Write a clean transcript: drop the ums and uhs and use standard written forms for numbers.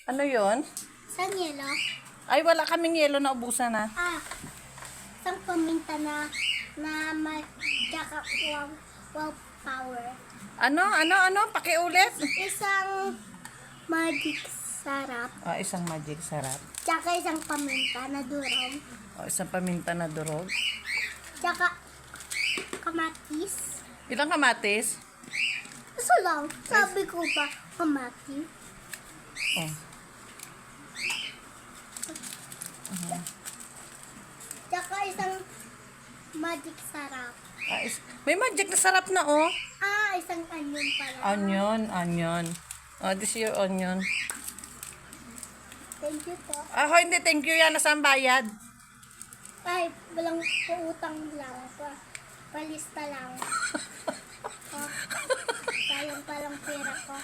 Ano yon? Isang yelo. Ay, wala kaming yelo na ubusan na. Isang paminta na may tsaka wow power. Ano? Pakiulit. Isang magic sarap. Isang magic sarap. Tsaka isang paminta na durong. Isang paminta na durog. Tsaka kamatis. Ilang kamatis? Isa lang. Sabi ko ba kamatis? Oh. Tsaka isang magic sarap. May magic na sarap na, oh. Isang onion pala. Onion. This is your onion. Thank you po. Hindi, thank you yan. Nasaan bayad? Ay, walang puutang lang. Palista lang. Sayang palang pera ko.